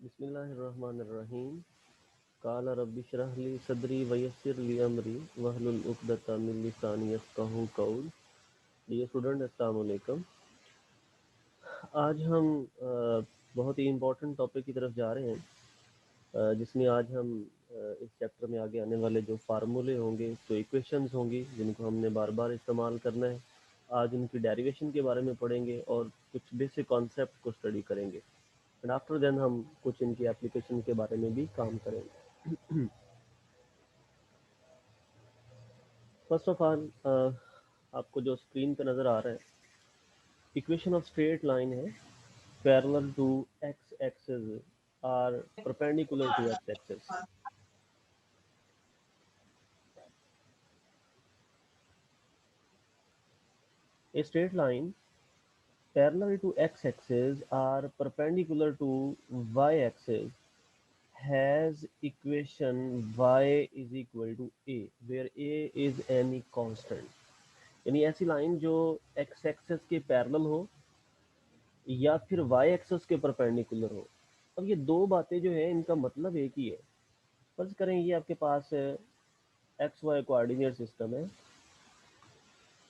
बिस्मिल्लाहिर्रहमानिर्रहीम। काला रब्बि इश्रह ली सदरी वयस्सिर ली अमरी वहलुल उक़दतम मिन लिसानी यफ़क़हू क़ौल। डियर स्टूडेंट, अस्सलाम वालेकुम। आज हम बहुत ही इम्पोर्टेंट टॉपिक की तरफ जा रहे हैं, जिसमें आज हम इस चैप्टर में आगे आने वाले जो फार्मूले होंगे, जो इक्वेशंस होंगी, जिनको हमने बार बार इस्तेमाल करना है, आज उनकी डेरिवेशन के बारे में पढ़ेंगे और कुछ बेसिक कॉन्सेप्ट को स्टडी करेंगे। एंड आफ्टर देन हम कुछ इनकी एप्लीकेशन के बारे में भी काम करेंगे। फर्स्ट ऑफ ऑल, आपको जो स्क्रीन पे नज़र आ रहा है, इक्वेशन ऑफ स्ट्रेट लाइन है parallel to X axis or perpendicular to X axis. A straight line parallel to x-axis are perpendicular to y-axis has equation y is equal to a, where a is any constant। यानी ऐसी line जो x axis के parallel हो या फिर y axis के perpendicular हो। अब ये दो बातें जो है, इनका मतलब एक ही है। फर्ज करें ये आपके पास एक्स वाई कोऑर्डिनेट सिस्टम है।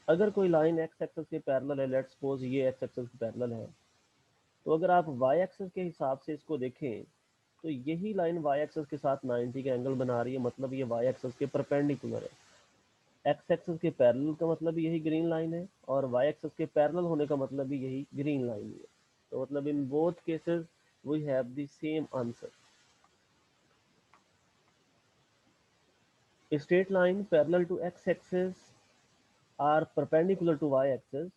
अगर कोई लाइन एक्स एक्सिस के पैरेलल है, लेट्स सपोज ये एक्स एक्सिस के पैरेलल है, तो अगर आप वाई एक्सिस के हिसाब से इसको देखें तो यही लाइन वाई एक्सिस के साथ 90 का एंगल बना रही है, मतलब ये वाई एक्सिस के परपेंडिकुलर है। एक्स एक्सिस के पैरेलल का मतलब यही ग्रीन लाइन है, और वाई एक्सिस के पैरेलल होने का मतलब भी यही ग्रीन लाइन है। तो मतलब in both cases we have the same answer. A straight line parallel to x-axis are perpendicular to y-axis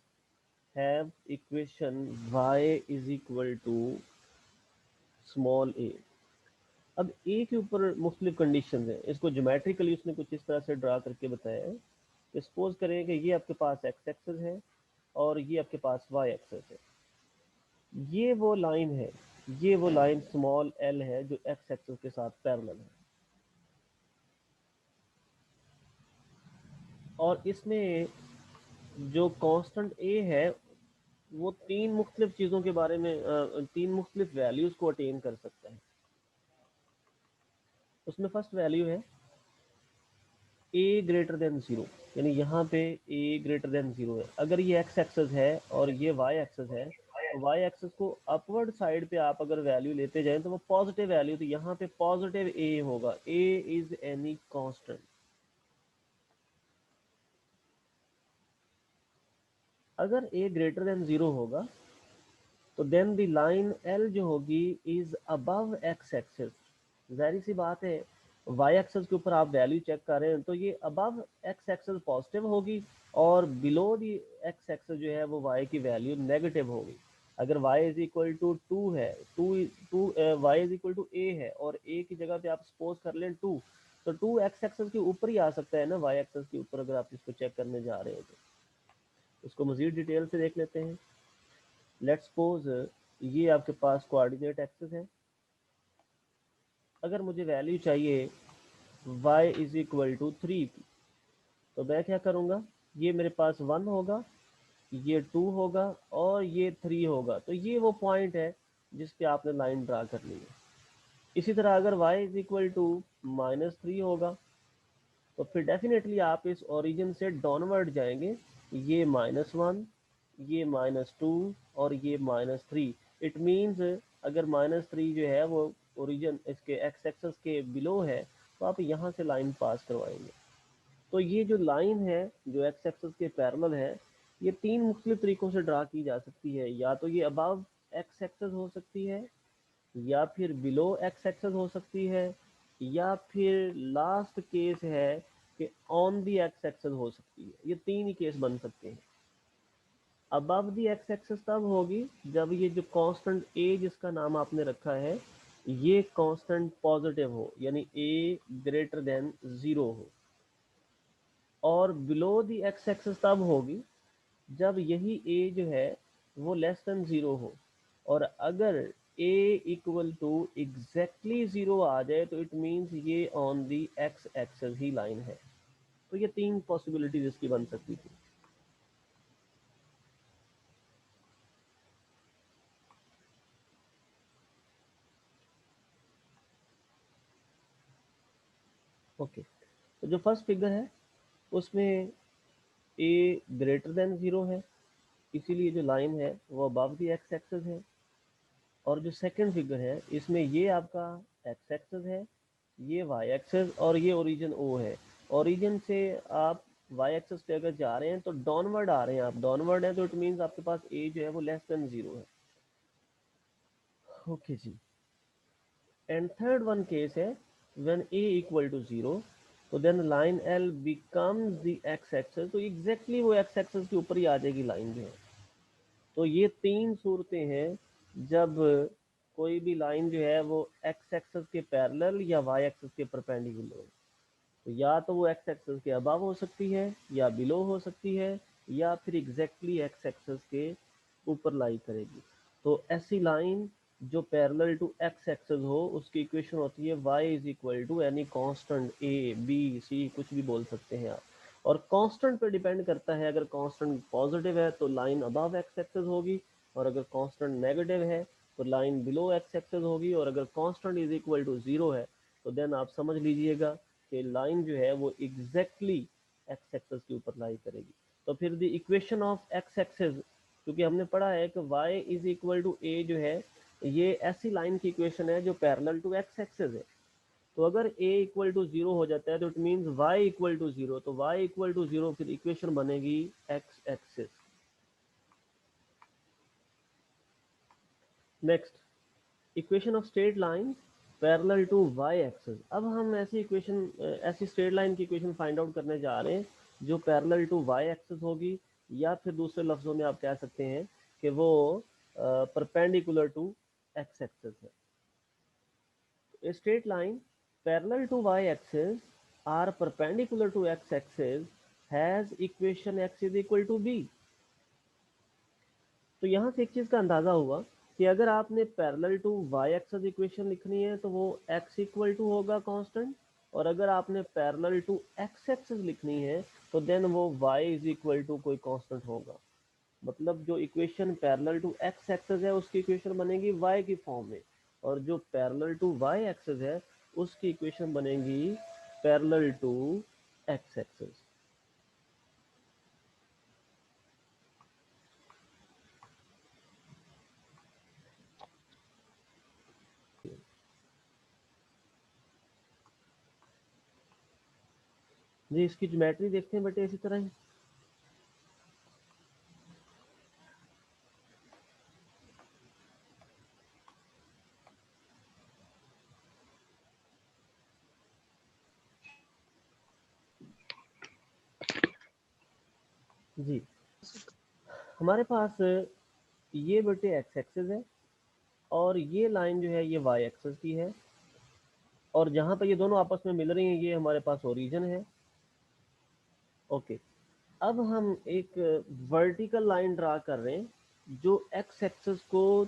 have equation y is equal to small a। अब ए के ऊपर मुख्तलिफ कंडीशन है, इसको ज्योमेट्रिकली उसने कुछ इस तरह से ड्रा करके बताया है कि सपोज करें कि ये आपके पास एक्स एक्सिस है और ये आपके पास वाई एक्सिस है। ये वो लाइन है, ये वो लाइन स्मॉल एल है जो एक्स एक्सिस के साथ पैरेलल है, और इसमें जो कांस्टेंट ए है वो तीन मुख्तलिफ चीज़ों के बारे में तीन मुख्तलिफ वैल्यूज़ को अटेन कर सकता है। उसमें फर्स्ट वैल्यू है ए ग्रेटर देन ज़ीरो, यानी यहाँ पे ए ग्रेटर देन ज़ीरो है। अगर ये एक्स एक्सिस है और ये वाई एक्सिस है, तो वाई एक्सिस को अपवर्ड साइड पे आप अगर वैल्यू लेते जाएं तो वो पॉजिटिव वैल्यू, तो यहाँ पे पॉजिटिव ए होगा। ए इज एनी कांस्टेंट। अगर ए ग्रेटर देन ज़ीरो होगा तो देन द लाइन एल जो होगी इज अबव एक्स एक्सिस। जाहिर सी बात है, वाई एक्सिस के ऊपर आप वैल्यू चेक कर रहे हैं तो ये अबव एक्स एक्सिस पॉजिटिव होगी, और बिलो दी एक्स एक्सिस जो है वो वाई की वैल्यू नेगेटिव होगी। अगर y is equal to two है, two two y is equal to a है, और a की जगह पे आप सपोज कर लें टू, तो टू एक्स एक्सिस के ऊपर ही आ सकता है ना वाई एक्सिस के ऊपर, अगर आप इसको चेक करने जा रहे हैं तो। इसको मजीद डिटेल से देख लेते हैं। लेट्स सपोज ये आपके पास कोऑर्डिनेट एक्सिस है। अगर मुझे वैल्यू चाहिए y is equal to three की, तो मैं क्या करूँगा, ये मेरे पास वन होगा, ये टू होगा और ये थ्री होगा। तो ये वो पॉइंट है जिस पे आपने लाइन ड्रा करनी है। इसी तरह अगर y is equal to minus three होगा, तो फिर डेफिनेटली आप इस ओरिजिन से डाउनवर्ड जाएंगे। ये माइनस वन, ये माइनस टू और ये माइनस थ्री। इट मीन्स अगर माइनस थ्री जो है वो ओरिजिन इसके एक्स एक्सिस के बिलो है, तो आप यहाँ से लाइन पास करवाएंगे। तो ये जो लाइन है जो एक्स एक्सिस के पैरेलल है, ये तीन मुख्तलिफ तरीकों से ड्रा की जा सकती है। या तो ये अबव एक्स एक्सिस हो सकती है, या फिर बिलो एक्स एक्सिस हो सकती है, या फिर लास्ट केस है कि ऑन दी एक्स एक्सिस हो सकती है। ये तीन ही केस बन सकते हैं। अबव दी एक्स एक्सिस तब होगी जब ये जो कांस्टेंट ए जिसका नाम आपने रखा है, ये कांस्टेंट पॉजिटिव हो, यानी ए ग्रेटर देन ज़ीरो हो। और बिलो दी एक्स एक्सिस तब होगी जब यही ए जो है वो लेस देन ज़ीरो हो। और अगर ए इक्वल टू एग्जैक्टली ज़ीरो आ जाए तो इट मीन्स ये on the x axis he line है। तो ये तीन पॉसिबिलिटीज इसकी बन सकती थी। ओके, तो जो फर्स्ट फिगर है उसमें a ग्रेटर देन 0 है, इसीलिए जो लाइन है वो अबव द एक्स एक्सिस है। और जो सेकंड फिगर है इसमें ये आपका एक्स एक्सिस है, ये वाई एक्सिस और ये ओरिजिन ओ है। ओरिजिन से आप वाई एक्सिस पे अगर जा रहे हैं तो डाउनवर्ड आ रहे हैं, आप डाउनवर्ड हैं तो इट मीन्स आपके पास ए जो है वो लेस देन 0 है। ओके जी। एंड थर्ड वन केस है व्हेन a इक्वल टू 0, तो then line l becomes the X axis, तो एग्जैक्टली वो एक्स एक्सिस के ऊपर ही आ जाएगी लाइन जो है। तो ये तीन सूरतें हैं जब कोई भी लाइन जो है वो एक्स एक्सिस के पैरेलल या वाई एक्सिस के परपेंडिकुलर हो। तो या तो वो एक्स एक्सिस के अबव हो सकती है या बिलो हो सकती है या फिर एग्जैक्टली एक्स एक्सिस के ऊपर लाई करेगी। तो ऐसी लाइन जो पैरेलल टू एक्स एक्सिस हो उसकी इक्वेशन होती है y is equal to any constant a b c, कुछ भी बोल सकते हैं आप। और कांस्टेंट पे डिपेंड करता है, अगर कांस्टेंट पॉजिटिव है तो लाइन अबव एक्स एक्सिस होगी, और अगर कांस्टेंट नेगेटिव है तो लाइन बिलो एक्स एक्सिस होगी, और अगर कांस्टेंट इज इक्वल टू 0 है तो देन आप समझ लीजिएगा कि लाइन जो है वो एग्जैक्टली एक्स एक्सिस के ऊपर लाई करेगी। तो फिर the equation of X axis, क्योंकि हमने पढ़ा है कि y is equal to a जो है ये ऐसी लाइन की इक्वेशन है जो पैरेलल टू एक्स एक्सिस है। तो अगर a इक्वल टू 0 हो जाता है तो it means y equal to 0, तो y इक्वल टू 0 फिर इक्वेशन बनेगी X axis. Next, equation of straight line parallel to Y axis. अब हम ऐसी इक्वेशन, ऐसी स्ट्रेट लाइन की इक्वेशन फाइंड आउट करने जा रहे हैं जो पैरेलल टू वाई एक्सिस होगी, या फिर दूसरे लफ्जों में आप कह सकते हैं कि वो परपेंडिकुलर टू एक्स एक्सिस है। A straight line parallel to y-axis or perpendicular to x-axis has equation x is equal to b। तो यहाँ से एक चीज का अंदाजा हुआ कि अगर आपने parallel to Y axis equation लिखनी है तो वो x इक्वल टू होगा कांस्टेंट, और अगर आपने पैरेलल टू x एक्सिस लिखनी है तो देन वो y इज इक्वल टू कोई कांस्टेंट होगा। मतलब जो equation parallel to X axis है उसकी इक्वेशन बनेगी y की फॉर्म में, और जो पैरेलल टू y एक्सिस है उसकी इक्वेशन बनेगी पैरेलल टू एक्स एक्सिस। जी, इसकी ज्योमेट्री देखते हैं बेटे इसी तरह ही। जी, हमारे पास ये बेटे एक्स एक्सिस है और ये लाइन जो है ये वाई एक्सिस की है, और जहां पर ये दोनों आपस में मिल रही हैं ये हमारे पास ओरिजिन है। ओके, अब हम एक वर्टिकल लाइन ड्रा कर रहे हैं जो एक्स एक्सिस को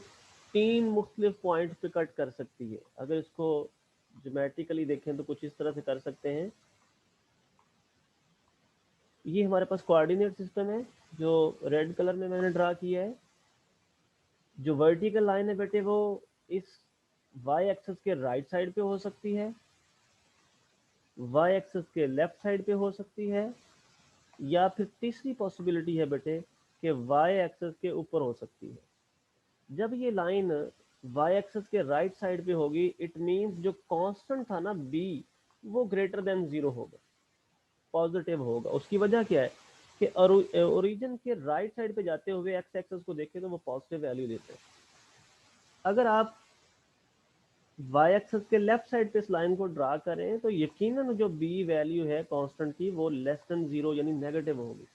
तीन मुख्तलिफ पॉइंट पे कट कर सकती है। अगर इसको ज्योमेट्रिकली देखें तो कुछ इस तरह से कर सकते हैं। ये हमारे पास कोऑर्डिनेट सिस्टम है जो रेड कलर में मैंने ड्रा किया है। जो वर्टिकल लाइन है बेटे वो इस वाई एक्सिस के राइट साइड पे हो सकती है, वाई एक्सिस के लेफ्ट साइड पे हो सकती है, या फिर तीसरी पॉसिबिलिटी है बेटे कि वाई एक्सिस के ऊपर हो सकती है। जब ये लाइन वाई एक्सिस के राइट साइड पे होगी इट मींस जो कांस्टेंट था ना b वो ग्रेटर देन 0 होगा, पॉजिटिव होगा। उसकी वजह क्या है कि ओरिजिन के राइट साइड पे जाते हुए एक्स एक्सिस को देखें तो वो पॉजिटिव वैल्यू देते हैं। अगर आप वाई एक्सिस के लेफ्ट साइड पे इस लाइन को ड्रा करें तो यकीनन जो b वैल्यू है कांस्टेंट की वो लेस देन 0 यानी नेगेटिव होगी।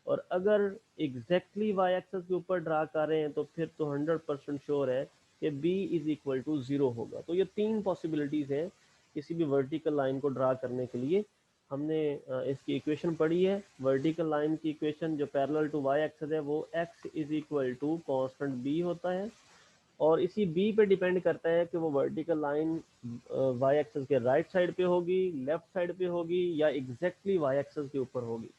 और अगर एग्जैक्टली वाई एक्सिस के ऊपर ड्रा कर रहे हैं तो फिर तो 100% श्योर है कि b इज इक्वल टू 0 होगा। तो ये तीन पॉसिबिलिटीज है किसी भी वर्टिकल लाइन को ड्रा करने के लिए। हमने इसकी इक्वेशन पढ़ी है, वर्टिकल लाइन की इक्वेशन जो पैरेलल टू वाई एक्सिस है वो x is equal to constant b होता है, और इसी b पे डिपेंड करता है कि वो वर्टिकल लाइन वाई एक्सिस के राइट साइड पे होगी, लेफ्ट साइड पे होगी, या एग्जैक्टली वाई एक्सिस के ऊपर होगी।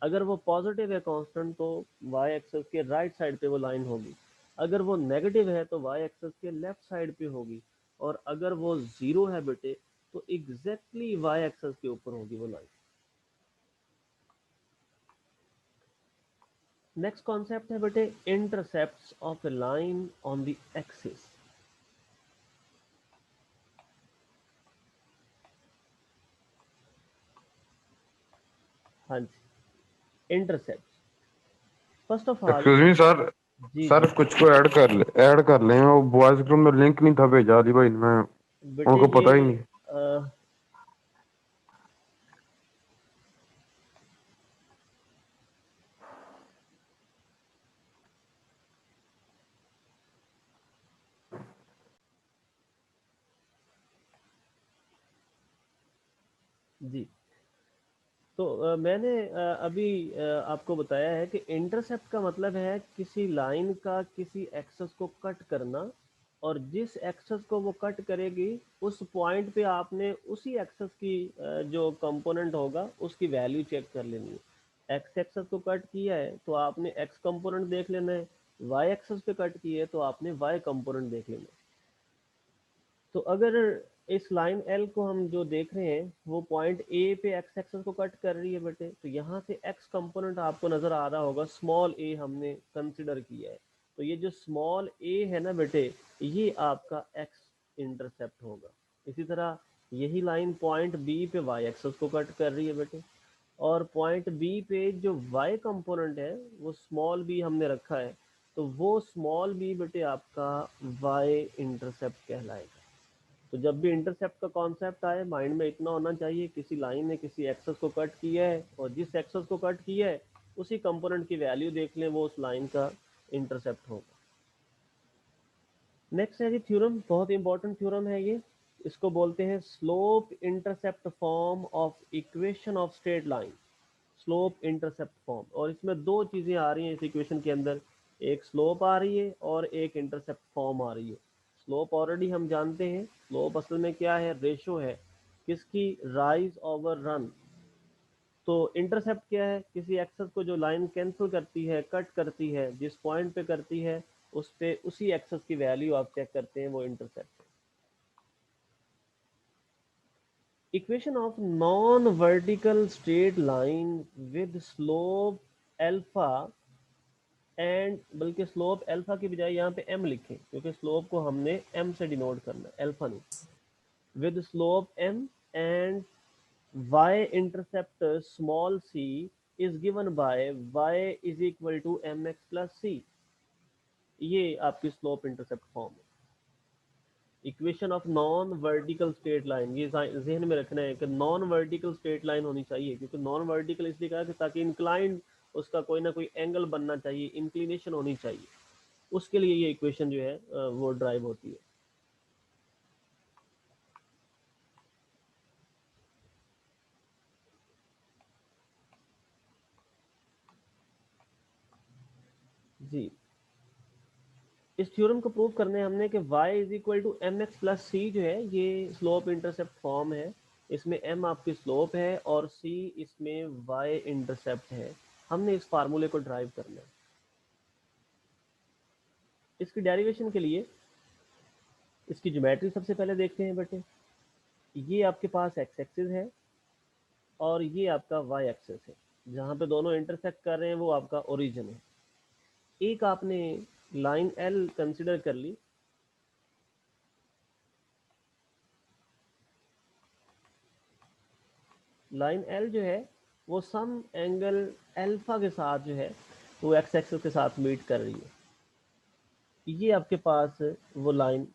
अगर वो पॉजिटिव है कांस्टेंट तो वाई एक्सिस के राइट साइड पे वो लाइन होगी, अगर वो नेगेटिव है तो वाई एक्सिस के लेफ्ट साइड पे होगी, और अगर वो 0 है बेटे तो एग्जैक्टली वाई एक्सेस के ऊपर होगी वो लाइन। नेक्स्ट कॉन्सेप्ट है बेटे intercepts of a line on the axis. हाँ जी, intercept first of all. Excuse me sir. जी सर जी कुछ को ऐड कर लें, वो बॉयज ग्रुप में लिंक नहीं था भेजा अली भाई मैं, बेटे उनको ये पता ही नहीं। जी, तो मैंने अभी आपको बताया है कि इंटरसेप्ट का मतलब है किसी लाइन का किसी एक्सेस को कट करना, और जिस एक्सेस को वो कट करेगी उस पॉइंट पे आपने उसी एक्सेस की जो कंपोनेंट होगा उसकी वैल्यू चेक कर लेनी है। एक्स एक्सेस को कट किया है तो आपने एक्स कंपोनेंट देख लेना है, वाई एक्सेस पे कट किया है तो आपने वाई कंपोनेंट देख लेना है। तो अगर इस लाइन एल को हम जो देख रहे हैं वो पॉइंट ए पे एक्स एक्सेस को कट कर रही है बेटे, तो यहाँ से एक्स कंपोनेंट आपको नजर आ रहा होगा, स्मॉल ए हमने कंसिडर किया है। तो ये जो स्मॉल ए है ना बेटे, ये आपका एक्स इंटरसेप्ट होगा। इसी तरह यही लाइन पॉइंट बी पे वाई एक्सेस को कट कर रही है बेटे, और पॉइंट बी पे जो y कंपोनेंट है वो स्मॉल b हमने रखा है, तो वो स्मॉल b बेटे आपका y इंटरसेप्ट कहलाएगा। तो जब भी इंटरसेप्ट का कॉन्सेप्ट आए माइंड में इतना होना चाहिए, किसी लाइन ने किसी एक्सेस को कट किया है और जिस एक्सेस को कट किया है उसी कंपोनेंट की वैल्यू देख लें, वो उस लाइन का इंटरसेप्ट होगा। नेक्स्ट है जी थ्योरम, बहुत इंपॉर्टेंट थ्योरम है ये। इसको बोलते हैं slope intercept form of equation of straight line. Slope intercept form, और इसमें दो चीजें आ रही हैं इस इक्वेशन के अंदर, एक स्लोप आ रही है और एक इंटरसेप्ट फॉर्म आ रही है। स्लोप ऑलरेडी हम जानते हैं, स्लोप असल में क्या है, रेशो है किसकी, राइज ओवर रन। तो इंटरसेप्ट क्या है, किसी एक्सेस को जो लाइन कैंसिल करती है, कट करती है, जिस पॉइंट पे करती है उस पे उसी एक्सेस की वैल्यू आप चेक करते हैं, वो इंटरसेप्ट है। Equation of non vertical straight line with slope alpha and, बल्कि स्लोप अल्फा की बजाय यहाँ पे m लिखें क्योंकि स्लोप को हमने m से डिनोट करना है, अल्फा नहीं। With slope m and y intercept small c is given by y is equal to mx plus c। ये आपकी स्लोप इंटरसेप्ट फॉर्म है। Equation of non vertical straight line, ये जहन में रखना है कि नॉन वर्टिकल स्ट्रेट लाइन होनी चाहिए, क्योंकि नॉन वर्टिकल इसलिए कहा कि ताकि इंक्लाइंड उसका कोई ना कोई एंगल बनना चाहिए, इंक्लिनेशन होनी चाहिए, उसके लिए ये इक्वेशन जो है वो ड्राइव होती है। जी, इस थ्योरम को प्रूव करने हमने कि y is equal to m x plus c जो है ये स्लोप इंटरसेप्ट फॉर्म है। इसमें m आपकी स्लोप है और c इसमें y इंटरसेप्ट है। हमने इस फार्मूले को ड्राइव करना है। इसकी डेरिवेशन के लिए इसकी ज्योमेट्री सबसे पहले देखते हैं बेटे। ये आपके पास एक्स एक्सिस है और ये आपका वाई एक्सिस है, जहाँ पे दोनों इंटरसेक्ट कर रहे हैं वो आपका ओरिजिन है। एक आपने लाइन एल कंसिडर कर ली, लाइन एल जो है वो सम एंगल अल्फा के साथ जो है वो एक्स एक्सिस के साथ मीट कर रही है। ये आपके पास वो लाइन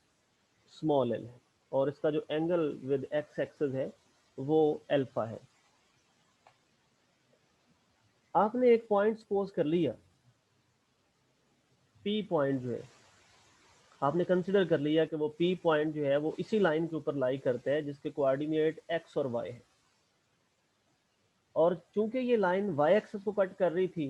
स्मॉल एल है और इसका जो एंगल विद एक्स एक्सिस है वो अल्फा है। आपने एक पॉइंट सपोज कर लिया, पी पॉइंट जो है आपने कंसिडर कर लिया कि वो पी पॉइंट जो है वो इसी लाइन के ऊपर लाई करता है जिसके कोऑर्डिनेट एक्स और वाई है। और चूंकि ये लाइन वाई एक्सिस को कट कर रही थी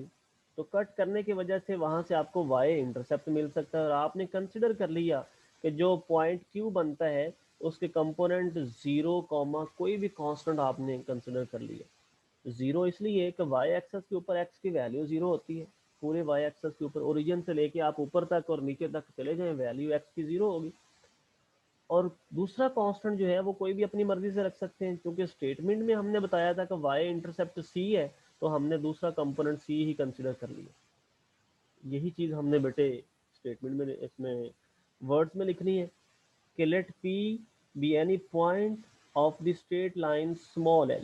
तो कट करने की वजह से वहां से आपको वाई इंटरसेप्ट मिल सकता है, और आपने कंसिडर कर लिया कि जो पॉइंट क्यू बनता है उसके कंपोनेंट जीरो कॉमा कोई भी कांस्टेंट आपने कंसिडर कर लिया। जीरो इसलिए कि वाई एक्सेस के ऊपर एक्स की वैल्यू जीरो होती है, पूरे वाई एक्सेस के ऊपर ओरिजिन से लेके आप ऊपर तक और नीचे तक चले जाएं वैल्यू एक्स की जीरो होगी। और दूसरा कांस्टेंट जो है वो कोई भी अपनी मर्जी से रख सकते हैं, क्योंकि स्टेटमेंट में हमने बताया था कि y इंटरसेप्ट c है, तो हमने दूसरा कंपोनेंट c ही कंसिडर कर लिया। यही चीज हमने बेटे स्टेटमेंट में इसमें वर्ड्स में लिखनी है कि let p be any point of the straight line small l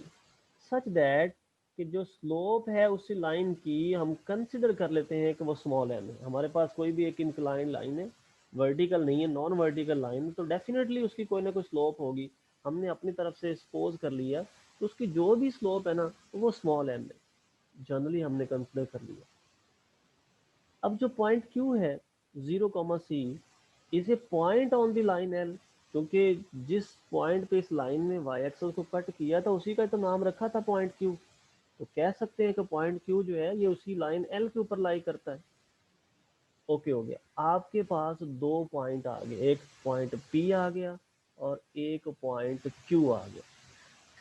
such that कि जो स्लोप है उसी लाइन की हम कंसिडर कर लेते हैं कि वो स्मॉल एल है। हमारे पास कोई भी एक इंक्लाइन लाइन है, वर्टिकल नहीं है, नॉन वर्टिकल लाइन, तो डेफिनेटली उसकी कोई ना कोई स्लोप होगी। हमने अपनी तरफ से सपोज कर लिया तो उसकी जो भी स्लोप है ना वो स्मॉल एल है, जनरली हमने कंसिडर कर लिया। अब जो पॉइंट क्यू है 0, c is a point on the line L, क्योंकि जिस पॉइंट पे इस लाइन ने y एक्सिस को कट किया था उसी का तो नाम रखा था पॉइंट क्यू, तो कह सकते हैं कि पॉइंट क्यू जो है ये उसी लाइन एल के ऊपर लाई करता है। ओके हो गया, आपके पास दो पॉइंट आ गए, एक पॉइंट पी आ गया और एक पॉइंट क्यू आ गया।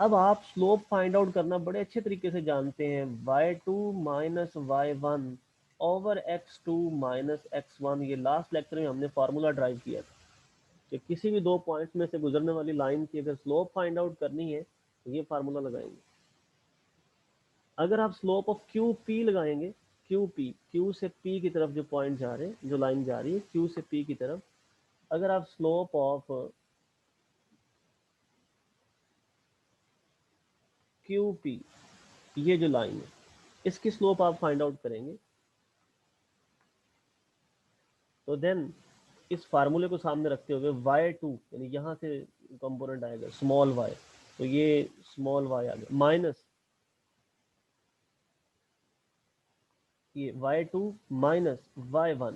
अब आप स्लोप फाइंड आउट करना बड़े अच्छे तरीके से जानते हैं, y2 minus y1 over x2 minus x1। ये लास्ट लेक्चर में हमने फार्मूला ड्राइव किया था कि किसी भी दो पॉइंट्स में से गुजरने वाली लाइन की अगर स्लोप फाइंड आउट करनी है तो ये फार्मूला लगाएंगे। अगर आप स्लोप ऑफ क्यू पी लगाएंगे, क्यू पी, क्यू से पी की तरफ जो पॉइंट जा रहे हैं, जो लाइन जा रही है क्यू से पी की तरफ, अगर आप स्लोप ऑफ क्यू पी, ये जो लाइन है इसकी स्लोप आप फाइंड आउट करेंगे, तो देन इस फार्मूले को सामने रखते हुए y2 यानी यहाँ से कंपोनेंट आएगा स्मॉल y, तो ये स्मॉल y आ गया माइनस ये y2 माइनस y1,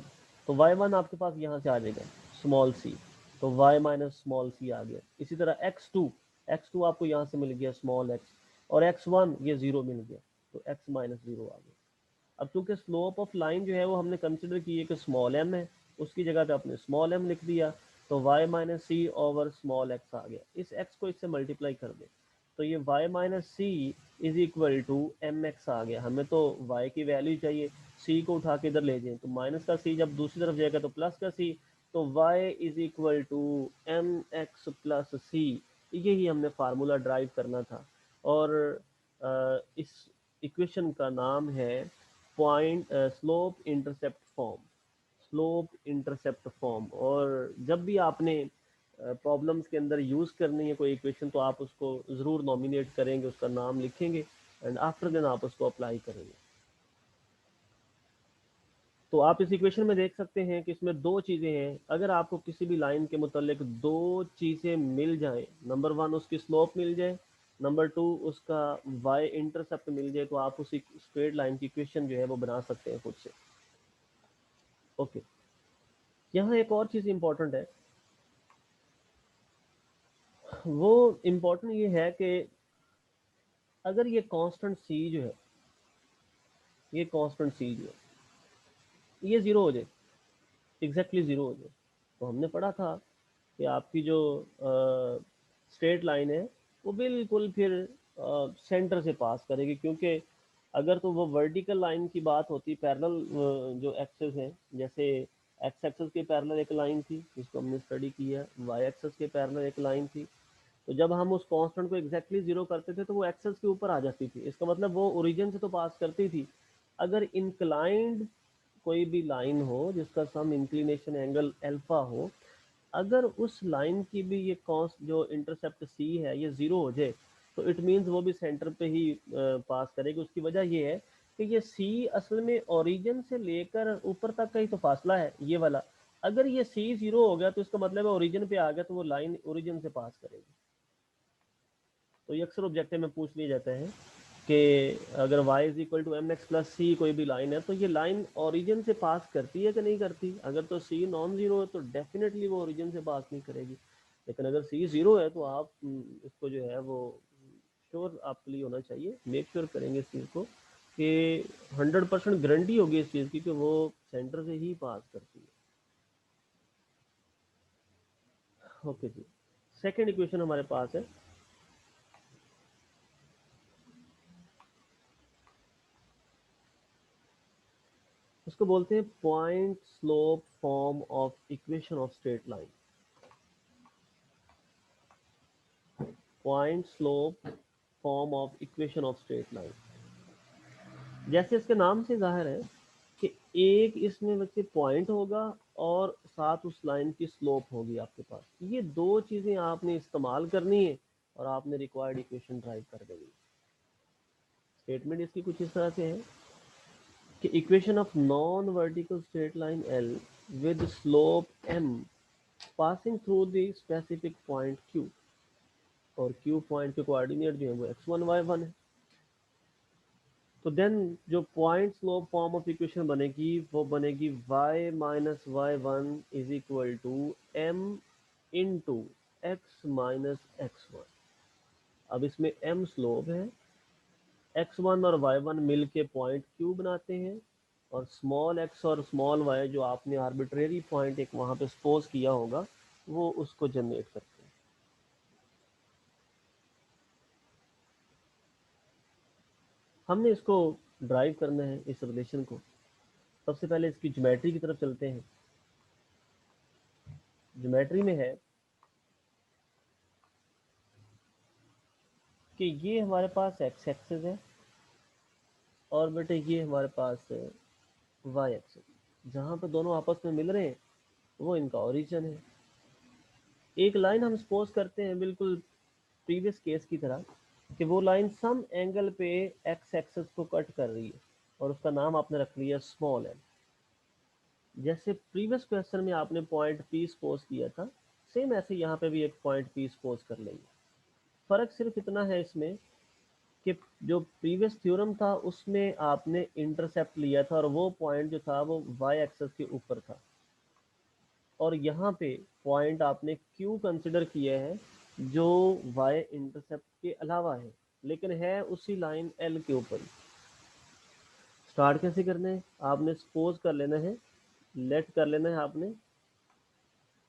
तो y1 आपके पास यहाँ से आ जाएगा स्मॉल c, तो y माइनस स्मॉल c आ गया। इसी तरह x2 आपको यहाँ से मिल गया स्मॉल x, और x1 ये 0 मिल गया, तो x माइनस 0 आ गया। अब चूंकि स्लोप ऑफ लाइन जो है वो हमने कंसिडर की है कि स्मॉल m है, उसकी जगह पे आपने स्मॉल m लिख दिया, तो y माइनस सी ओवर स्मॉल x आ गया। इस x को इससे मल्टीप्लाई कर दे तो ये y minus c is equal to m x आ गया। हमें तो y की वैल्यू चाहिए, c को उठा के इधर ले जाए तो माइनस का c जब दूसरी तरफ जाएगा तो प्लस का c, तो y is equal to m x plus c. यही हमने फार्मूला ड्राइव करना था, और इस इक्वेशन का नाम है point slope intercept form, slope intercept form. और जब भी आपने प्रॉब्लम्स के अंदर यूज करनी है कोई इक्वेशन तो आप उसको जरूर नॉमिनेट करेंगे, उसका नाम लिखेंगे एंड आफ्टर देन आप उसको अप्लाई करेंगे। तो आप इस इक्वेशन में देख सकते हैं कि इसमें दो चीजें हैं। अगर आपको किसी भी लाइन के मुतालिक दो चीजें मिल जाए, नंबर वन उसकी स्लोप मिल जाए, नंबर टू उसका y इंटरसेप्ट मिल जाए, तो आप उसी स्ट्रेट लाइन की इक्वेशन जो है वो बना सकते हैं खुद से। ओके, यहाँ एक और चीज इंपॉर्टेंट है, वो इम्पोर्टेंट ये है कि अगर ये कांस्टेंट c जो है, ये कांस्टेंट c जो है ये जीरो हो जाए, एग्जैक्टली जीरो हो जाए, तो हमने पढ़ा था कि आपकी जो स्ट्रेट लाइन है वो बिल्कुल फिर सेंटर से पास करेगी, क्योंकि अगर तो वो वर्टिकल लाइन की बात होती, पैरेलल जो एक्सेस है, जैसे एक्स एक्सेस के पैरेलल एक लाइन थी जिसको हमने स्टडी किया, वाई एक्सेस के पैरेलल एक लाइन थी, तो जब हम उस कांस्टेंट को एग्जैक्टली जीरो करते थे तो वो एक्सेस के ऊपर आ जाती थी, इसका मतलब वो ओरिजिन से तो पास करती थी। अगर इंक्लाइंड कोई भी लाइन हो जिसका सम इंक्लिनेशन एंगल अल्फा हो, अगर उस लाइन की भी ये कॉस्ट जो इंटरसेप्ट सी है ये जीरो हो जाए, तो इट मीन्स वो भी सेंटर पे ही पास करेगी। उसकी वजह ये है कि ये सी असल में ओरिजिन से लेकर ऊपर तक का ही तो फासला है ये वाला। अगर ये सी जीरो हो गया तो इसका मतलब है ओरिजिन पे आ गया, तो वो लाइन ओरिजिन से पास करेगी। तो ये अक्सर ऑब्जेक्टिव में पूछ लिया जाता है कि अगर y is equal to m x plus c कोई भी लाइन है तो ये लाइन ओरिजिन से पास करती है कि नहीं करती। अगर तो c नॉन जीरो है तो डेफिनेटली वो ओरिजिन से पास नहीं करेगी, लेकिन अगर c जीरो है तो आप इसको जो है वो श्योर आपके लिए होना चाहिए, मेक श्योर करेंगे इस चीज़ को कि 100% गारंटी होगी इस चीज़ की कि वो सेंटर से ही पास करती है। ओके जी, सेकेंड इक्वेशन हमारे पास है, उसको बोलते हैं point slope form of equation of straight line. Point slope form of equation of straight line. जैसे इसके नाम से जाहिर है कि एक इसमें बच्चे पॉइंट होगा और साथ उस लाइन की स्लोप होगी आपके पास। ये दो चीजें आपने इस्तेमाल करनी है और आपने रिक्वायर्ड इक्वेशन ड्राइव कर देनी। स्टेटमेंट इसकी कुछ इस तरह से है कि equation of non vertical straight line L with slope m passing through the specific point Q, और Q पॉइंट के कोऑर्डिनेट जो है वो x1 y1 है। तो देन जो point slope form of equation बनेगी वो बनेगी y minus y1 is equal to m into x minus x1। अब इसमें m स्लोप है, x1 और y1 मिल के पॉइंट Q बनाते हैं, और स्मॉल x और स्मॉल y जो आपने आर्बिट्रेरी पॉइंट एक वहां पे सपोज किया होगा वो उसको जनरेट करते हैं। हमने इसको ड्राइव करना है इस रिलेशन को। सबसे पहले इसकी ज्योमेट्री की तरफ चलते हैं। ज्योमेट्री में है कि ये हमारे पास x एक्सिस है और बेटे ये हमारे पास y एक्सिस। जहाँ पे दोनों आपस में मिल रहे हैं वो इनका ओरिजिन है। एक लाइन हम सपोज करते हैं बिल्कुल प्रीवियस केस की तरह कि वो लाइन सम एंगल पे x एक्सिस को कट कर रही है और उसका नाम आपने रख लिया स्मॉल m। जैसे प्रीवियस क्वेश्चन में आपने पॉइंट P सपोज किया था, सेम ऐसे यहाँ पे भी एक पॉइंट P सपोज कर लेंगे। फर्क सिर्फ इतना है इसमें कि जो प्रीवियस थ्योरम था उसमें आपने इंटरसेप्ट लिया था और वो पॉइंट जो था वो y एक्सिस के ऊपर था, और यहाँ पे पॉइंट आपने Q कंसिडर किया है जो y इंटरसेप्ट के अलावा है लेकिन है उसी लाइन L के ऊपर। स्टार्ट कैसे करना है, आपने सपोज कर लेना है, लेट कर लेना है आपने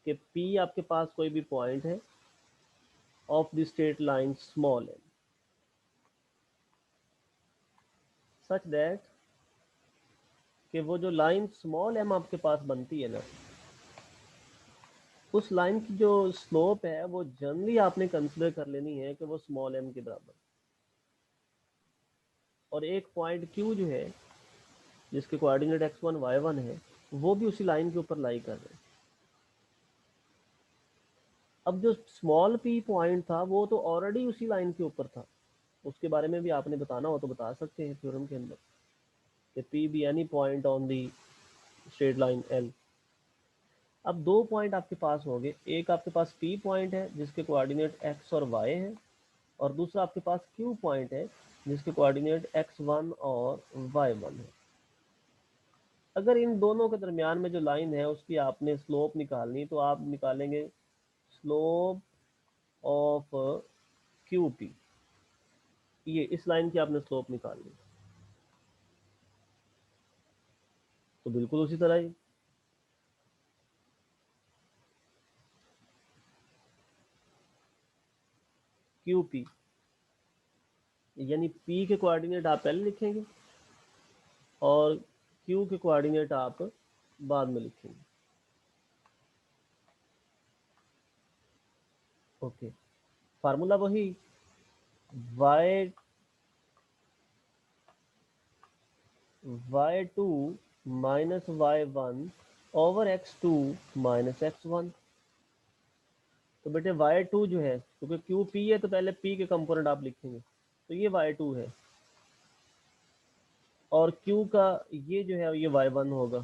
कि P आपके पास कोई भी पॉइंट है of the straight line small m such that कि वो जो लाइन स्मॉल m आपके पास बनती है ना, उस लाइन की जो स्लोप है वो जनरली आपने कंसिडर कर लेनी है कि वो स्मॉल m के बराबर, और एक पॉइंट Q जो है जिसके कोऑर्डिनेट x1 y1 है वो भी उसी लाइन के ऊपर लाई कर रहे हैं। अब जो स्मॉल p पॉइंट था वो तो ऑलरेडी उसी लाइन के ऊपर था, उसके बारे में भी आपने बताना हो तो बता सकते हैं थ्योरम के अंदर कि p be any point on the straight line L। अब दो पॉइंट आपके पास हो गए, एक आपके पास P पॉइंट है जिसके कोऑर्डिनेट x और y है, और दूसरा आपके पास Q पॉइंट है जिसके कोऑर्डिनेट x1 और y1 है। अगर इन दोनों के दरमियान में जो लाइन है उसकी आपने स्लोप निकालनी तो आप निकालेंगे स्लोप ऑफ QP। ये इस लाइन की आपने स्लोप निकालनी, तो बिल्कुल उसी तरह ही QP यानी P के कोऑर्डिनेट आप पहले लिखेंगे और Q के कोऑर्डिनेट आप बाद में लिखेंगे। ओके, फार्मूला वही y2 minus y1 over x2 minus x1। तो बेटे y2 जो है क्योंकि QP है तो पहले P के कंपोनेंट आप लिखेंगे, तो ये y2 है, और Q का ये जो है ये y1 होगा,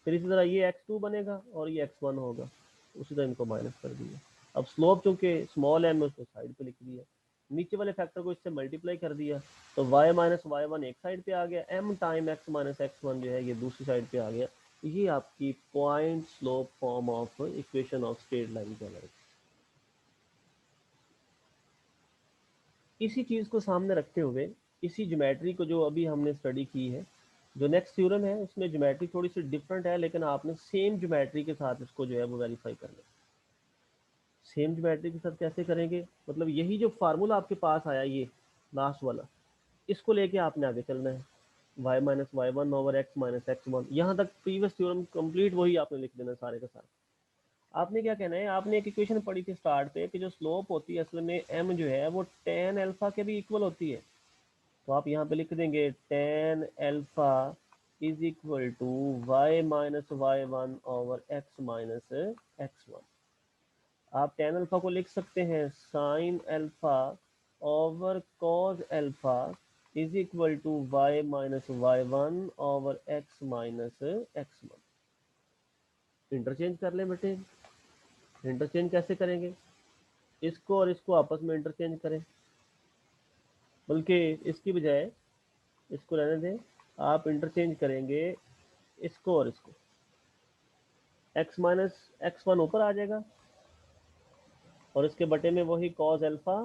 फिर इसी तरह ये x2 बनेगा और ये x1 होगा, उसी तरह इनको माइनस कर दिया। अब स्लोप चूंकि स्मॉल m है उसको साइड पे लिख दिया, नीचे वाले फैक्टर को इससे मल्टीप्लाई कर दिया, तो y माइनस y1 एक साइड पे आ गया, m time x minus x1 जो है ये दूसरी साइड पे आ गया। ये आपकी point slope form of equation of straight line कहलाएगी। इसी चीज को सामने रखते हुए इसी ज्योमेट्री को जो अभी हमने स्टडी की है, जो नेक्स्ट थ्योरम है उसमें ज्योमेट्री थोड़ी सी डिफरेंट है लेकिन आपने सेम ज्योमेट्री के साथ इसको जो है वो वेरीफाई करना है। सेम ज्योमेट्री के साथ कैसे करेंगे, मतलब यही जो फार्मूला आपके पास आया ये लास्ट वाला, इसको लेके आपने आगे चलना है, y minus y1 over x minus x1। यहाँ तक प्रीवियस थ्योरम कंप्लीट वही आपने लिख देना सारे के साथ। आपने क्या कहना है, आपने एक इक्वेशन पढ़ी थी स्टार्ट पे कि जो स्लोप होती है असल में m जो है वो tan अल्फा के भी इक्वल होती है। तो आप यहाँ पे लिख देंगे tan alpha is equal to y minus y one over x minus x one. आप tan अल्फा को लिख सकते हैं sin alpha over cos alpha is equal to y minus y one over x minus x one. Interchange कर लें बेटे। Interchange कैसे करेंगे, इसको और इसको आपस में इंटरचेंज करें, बल्कि इसकी बजाय इसको रहने दें, आप इंटरचेंज करेंगे इसको और इसको। x माइनस एक्स वन ऊपर आ जाएगा और इसके बटे में वही cos alpha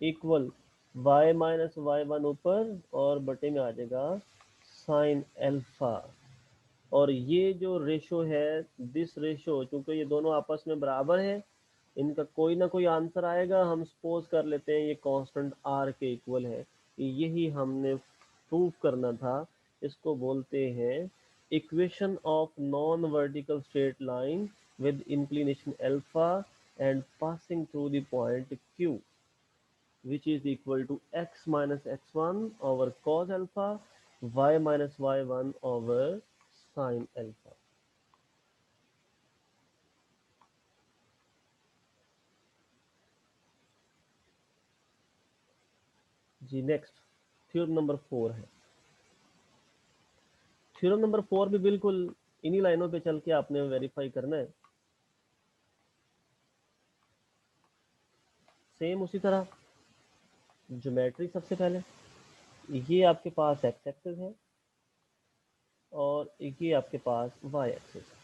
equal y minus y one ऊपर और बटे में आ जाएगा sin अल्फा। और ये जो रेशो है, दिस रेशो, चूंकि ये दोनों आपस में बराबर है, इनका कोई ना कोई आंसर आएगा। हम सपोज कर लेते हैं ये कांस्टेंट r के इक्वल है। यही हमने प्रूव करना था। इसको बोलते हैं equation of non vertical straight line with inclination alpha and passing through the point q, which is equal to x minus x1 over cos alpha, y minus y1 over sin alpha। Ji next theorem number 4 है। Theorem number 4 भी बिल्कुल इन्हीं लाइनों पे चल के आपने verify करना है। सेम उसी तरह ज्योमेट्री, सबसे पहले ये आपके पास एक्स एक्सिस है और ये आपके पास वाई एक्सिस है।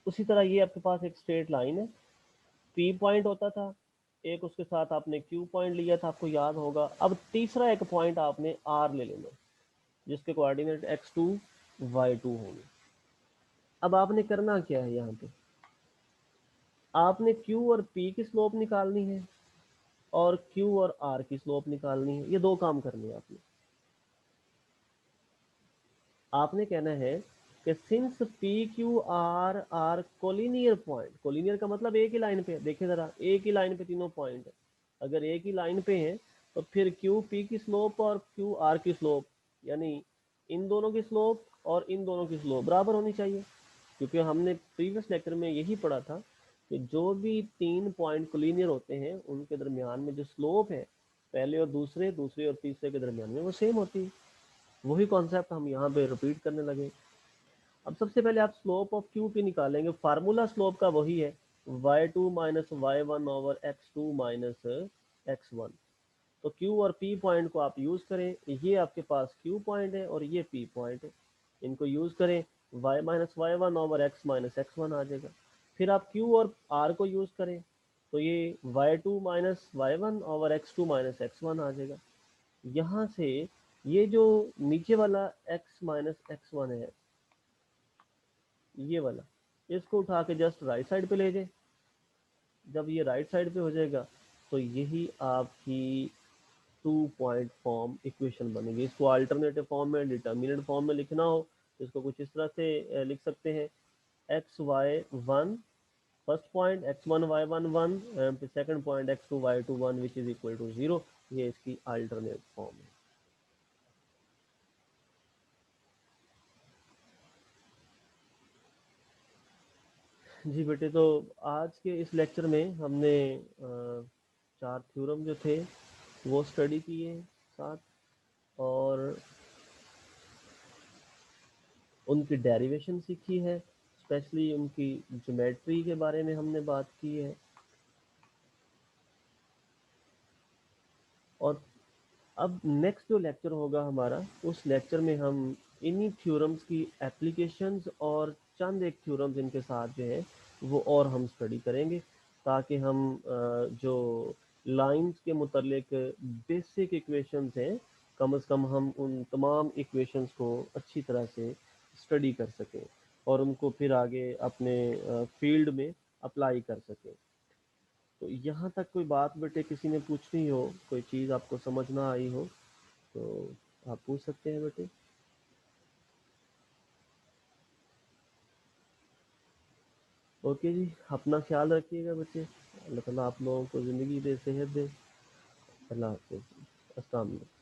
उसी तरह ये आपके पास एक स्ट्रेट लाइन है, पी पॉइंट होता था, एक उसके साथ आपने क्यू पॉइंट लिया था, आपको याद होगा। अब तीसरा एक पॉइंट आपने आर ले लेना जिसके कोऑर्डिनेट x2 y2 होंगे। अब आपने करना क्या है, यहाँ पे आपने q और p की स्लोप निकालनी है और q और r की स्लोप निकालनी है। ये दो काम करने हैं आपने। आपने कहना है कि since P Q R are collinear point, collinear का मतलब एक ही लाइन पे, देखिए जरा एक ही लाइन पे तीनों पॉइंट है। अगर एक ही लाइन पे है तो फिर क्यू पी की स्लोप और क्यू आर की स्लोप, यानी इन दोनों की स्लोप और इन दोनों की स्लोप बराबर होनी चाहिए। क्योंकि हमने प्रीवियस लेक्चर में यही पढ़ा था कि जो भी तीन पॉइंट कोलिनियर होते हैं उनके दरमियान में जो स्लोप है पहले और दूसरे, दूसरे और तीसरे के दरमियान में, वो सेम होती है। वही कॉन्सेप्ट हम यहाँ पे रिपीट करने लगे। अब सबसे पहले आप स्लोप ऑफ क्यू की निकालेंगे। फार्मूला स्लोप का वही है y2 minus y one over x2 minus x1। तो Q और P पॉइंट को आप यूज करें। ये आपके पास Q पॉइंट है और ये P पॉइंट है, इनको यूज करें, y minus y one over x minus x1 आ जाएगा। फिर आप Q और R को यूज करें तो ये y2 minus y one over x2 minus x1 आ जाएगा। यहाँ से ये जो नीचे वाला x माइनस x1 है, ये वाला, इसको उठा के जस्ट राइट साइड पे ले जाए। जब ये राइट साइड पे हो जाएगा तो यही आपकी टू पॉइंट फॉर्म इक्वेशन बनेगी। इसको अल्टरनेटिव फॉर्म में, डिटर्मिनेंट फॉर्म में लिखना हो तो इसको कुछ इस तरह से लिख सकते हैं, x y one first point, x one y one one, second point x two y two one which is equal to 0। ये इसकी अल्टरनेट फॉर्म है। जी बेटे, तो आज के इस लेक्चर में हमने चार थ्योरम जो थे वो स्टडी किए साथ, और उनकी डेरिवेशन सीखी है, स्पेशली उनकी ज्योमेट्री के बारे में हमने बात की है। और अब नेक्स्ट जो लेक्चर होगा हमारा, उस लेक्चर में हम इन्हीं थ्योरम्स की एप्लीकेशंस और चंद एक थ्योरम्स इनके साथ जो है वो और हम स्टडी करेंगे, ताकि हम जो लाइंस के मुतल्लिक बेसिक इक्वेशंस हैं, कम से कम हम उन तमाम इक्वेशंस को अच्छी तरह से स्टडी कर सकें और उनको फिर आगे अपने फील्ड में अप्लाई कर सकें। तो यहाँ तक कोई बात बेटे किसी ने पूछनी हो, कोई चीज़ आपको समझ ना आई हो तो आप पूछ सकते हैं बेटे। ओके जी, अपना ख्याल रखिएगा बच्चे। अल्लाह ताला आप लोगों को ज़िंदगी दे, सेहत दे। अल्लाह हाफ़िज़। अस्सलाम वालेकुम।